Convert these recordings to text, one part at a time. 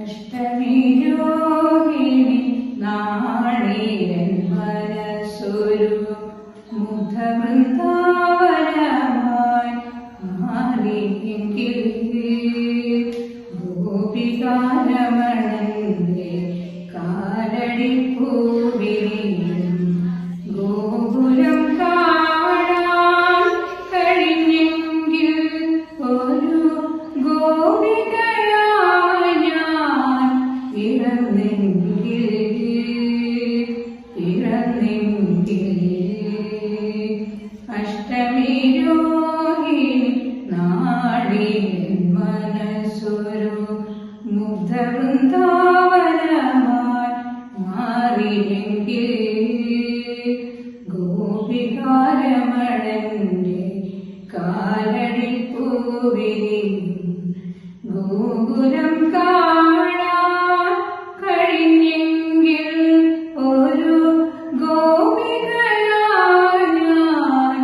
അഷ്ടമിരോഹിണി നാളീരൻ മനസ്സൊരു മുഗ്ധവൃന്ദാവനമായി മാറിയെങ്കിൽ ഗോപികാരമണന്റെ കാലടിപ്പൂവിരിയും ഗോപുരം കാണാൻ കഴിഞ്ഞെങ്കിൽ ഒരു ഗോപികയായി ഞാൻ പിറന്നെങ്കിൽ അഷ്ടമിരോഹിണി നാളീരൻ മനസ്സൊരു മുഗ്ധവൃന്ദാവനമായി മാറിയെങ്കിൽ ഗോപികാരമണന്റെ കാലടിപ്പൂവിരിയും ഗോപുരം കാണാൻ കഴിഞ്ഞെങ്കിൽ ഒരു ഗോപികയായി ഞാൻ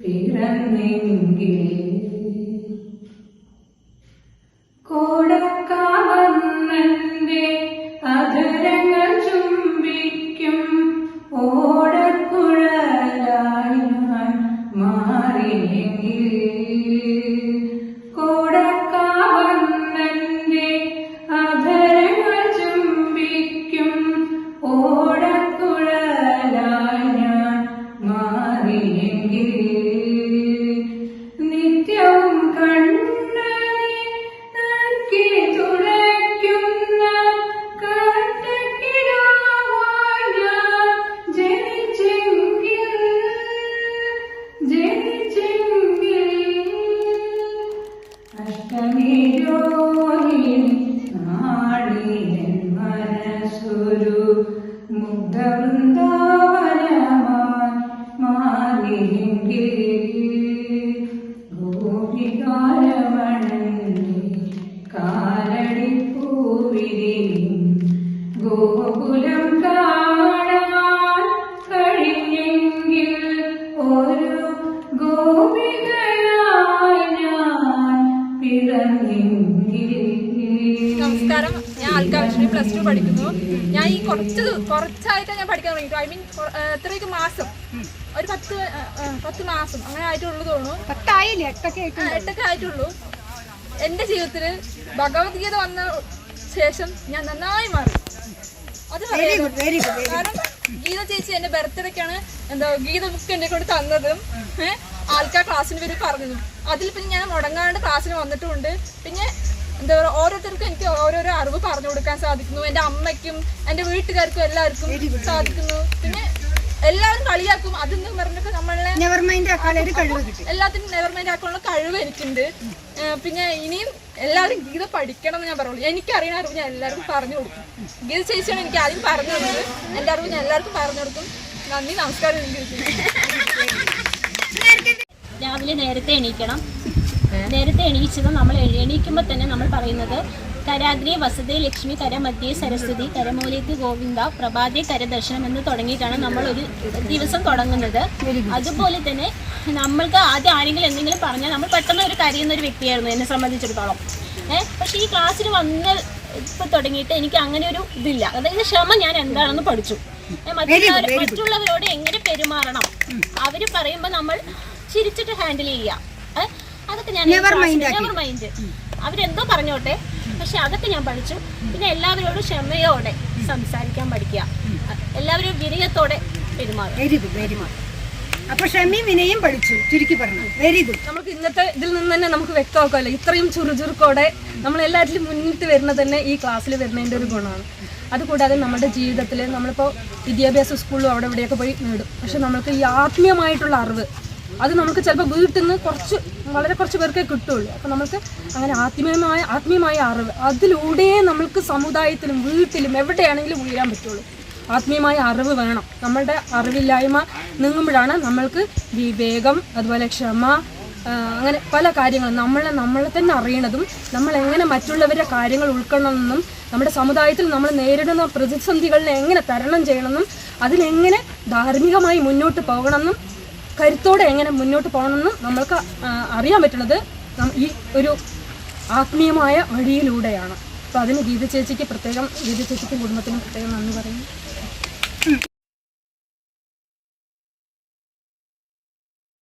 പിറന്നെങ്കിൽ കോടക്കാവന്നന്റെ അധരങ്ങൾ ചുംബിക്കും ഓടക്കുഴലായി ഞാൻ മാറിയെങ്കിൽ കോടക്കാവന്നന്റെ അധരങ്ങൾ ചുംബിക്കും ഓടക്കുഴലായി ഞാൻ മാറിയെങ്കിൽ നിത്യവും അഷ്ടമിരോഹിണി നാളീരൻ മനസ്സൊരു മുഗ്ധവൃന്ദാവനമായി മാറിയെങ്കിൽ ഗോപികാരമണന്റെ കാലടിപ്പൂവിരിയും ഗോകുലം കാണാൻ കഴിഞ്ഞെങ്കിൽ ഒരു ഗോപികയായി ഞാൻ പിറന്നെങ്കിൽ. നമസ്കാരം, ഞാൻ ആൽക്കാവിഷ്ണി +2 പഠിക്കുന്നു. ഞാൻ ഈ കുറച്ചായിട്ട് ഞാൻ പഠിക്കാൻ തുടങ്ങിയിട്ടു. ഐ മീൻ എത്രയൊക്കെ മാസം, ഒരു 10 മാസം അങ്ങനെ ആയിട്ടുള്ളൂ തോന്നുന്നു. 8 ആയിട്ടുള്ളൂ. എന്റെ ജീവിതത്തിൽ ഭഗവത്ഗീത വന്ന ശേഷം ഞാൻ നന്നായി മാറി. അത് കാരണം ഗീത ചേച്ചി എന്റെ ബർത്ത്ഡേക്കാണ് ഗീത ബുക്ക് എന്നെ കൊണ്ട് തന്നതും ആൾക്കാർ ക്ലാസ്സിന് വരെ പറഞ്ഞതും. അതിൽ പിന്നെ ഞാൻ മുടങ്ങാണ്ട് ക്ലാസ്സിന് വന്നിട്ടുമുണ്ട്. പിന്നെ എന്താ പറയുക, ഓരോരുത്തർക്കും എനിക്ക് ഓരോരോ അറിവ് പറഞ്ഞു കൊടുക്കാൻ സാധിക്കുന്നു. എൻ്റെ അമ്മയ്ക്കും എൻ്റെ വീട്ടുകാർക്കും എല്ലാവർക്കും സാധിക്കുന്നു. പിന്നെ എല്ലാവരും കളിയാക്കും, അതെന്ന് പറഞ്ഞിട്ട് നമ്മളെ എല്ലാത്തിനും നെവർ മൈൻഡ് ആക്കാനുള്ള കഴിവ് എനിക്കുണ്ട്. പിന്നെ ഇനിയും എല്ലാവരും ഗീത പഠിക്കണം എന്ന് ഞാൻ പറയുള്ളൂ. എനിക്കറിയുന്ന അറിവ് ഞാൻ എല്ലാവർക്കും പറഞ്ഞു കൊടുക്കും. ഗീത ചേച്ചിയാണ് എനിക്ക് ആദ്യം പറഞ്ഞു കൊടുത്തത്. എൻ്റെ അറിവ് ഞാൻ എല്ലാവർക്കും പറഞ്ഞു കൊടുക്കും. നന്ദി, നമസ്കാരം. രാവിലെ നേരത്തെ എണീക്കണം. നേരത്തെ എണീച്ചത് നമ്മൾ എണീക്കുമ്പോൾ തന്നെ നമ്മൾ പറയുന്നത് കരാദ്രി വസതേ ലക്ഷ്മി കരമധ്യേ സരസ്വതി കരമൂലേക്ക് ഗോവിന്ദ പ്രഭാതേ കരദർശനം എന്ന് തുടങ്ങിയിട്ടാണ് നമ്മൾ ഒരു ദിവസം തുടങ്ങുന്നത്. അതുപോലെ തന്നെ നമ്മൾക്ക് ആദ്യം ആരെങ്കിലും എന്തെങ്കിലും പറഞ്ഞാൽ നമ്മൾ പെട്ടെന്ന് ഒരു കരയുന്ന ഒരു വ്യക്തിയായിരുന്നു എന്നെ സംബന്ധിച്ചിടത്തോളം. പക്ഷേ ഈ ക്ലാസ്സിന് വന്ന് ഇപ്പം തുടങ്ങിയിട്ട് എനിക്ക് അങ്ങനെ ഒരു ഇതില്ല. അതായത് ക്ഷമ ഞാൻ എന്താണെന്ന് പഠിച്ചു. മറ്റുള്ളവരോട് എങ്ങനെ പെരുമാറണം, അവർ പറയുമ്പോൾ നമ്മൾ ചിരിച്ചിട്ട് ഹാൻഡിൽ ചെയ്യുക. അതൊക്കെ ഞാൻ നെവർ മൈൻഡ്, അവരെന്തോ പറഞ്ഞോട്ടെ, പക്ഷെ അതൊക്കെ ഞാൻ പഠിച്ചു. പിന്നെ എല്ലാവരോടും ക്ഷമയോടെ സംസാരിക്കാൻ പഠിക്കുക, എല്ലാവരും വിനയത്തോടെ പെരുമാറും. അപ്പൊ ക്ഷമയും വിനയും പഠിച്ചു, ചുരുക്കി പറഞ്ഞു. Very good. നമുക്ക് ഇന്നത്തെ ഇതിൽ നിന്ന് തന്നെ നമുക്ക് വ്യക്തമാക്കുമല്ലോ, ഇത്രയും ചുറുചുറുക്കോടെ നമ്മൾ എല്ലാറ്റിലും മുന്നിട്ട് വരുന്നത് തന്നെ ഈ ക്ലാസ്സിൽ വരുന്നതിൻ്റെ ഒരു ഗുണമാണ്. അതുകൂടാതെ നമ്മുടെ ജീവിതത്തിൽ നമ്മളിപ്പോൾ വിദ്യാഭ്യാസ സ്കൂളിലും അവിടെ ഇവിടെയൊക്കെ പോയി നേടും. പക്ഷെ നമുക്ക് ഈ ആത്മീയമായിട്ടുള്ള അറിവ് അത് നമുക്ക് ചിലപ്പോൾ വീട്ടിൽ നിന്ന് വളരെ കുറച്ച് പേർക്കേ കിട്ടുള്ളൂ. അപ്പോൾ നമുക്ക് അങ്ങനെ ആത്മീയമായ അറിവ് അതിലൂടെ നമ്മൾക്ക് സമുദായത്തിലും വീട്ടിലും എവിടെയാണെങ്കിലും ഉയരാൻ പറ്റുള്ളൂ. ആത്മീയമായ അറിവ് വേണം. നമ്മളുടെ അറിവില്ലായ്മ നീങ്ങുമ്പോഴാണ് നമ്മൾക്ക് വിവേകം, അതുപോലെ ക്ഷമ, അങ്ങനെ പല കാര്യങ്ങളും നമ്മളെ തന്നെ അറിയണതും നമ്മളെങ്ങനെ മറ്റുള്ളവരുടെ കാര്യങ്ങൾ ഉൾക്കൊള്ളണമെന്നും നമ്മുടെ സമുദായത്തിൽ നമ്മൾ നേരിടുന്ന പ്രതിസന്ധികളെ എങ്ങനെ തരണം ചെയ്യണമെന്നും അതിലെങ്ങനെ ധാർമ്മികമായി മുന്നോട്ട് പോകണമെന്നും കരുത്തോടെ എങ്ങനെ മുന്നോട്ട് പോകണമെന്നും നമ്മൾക്ക് അറിയാൻ പറ്റുന്നത് ഈ ഒരു ആത്മീയമായ വഴിയിലൂടെയാണ്. അപ്പോൾ അതിന് ഗീത ചേച്ചിക്കും കുടുംബത്തിനും പ്രത്യേകം നന്ദി പറയുന്നു.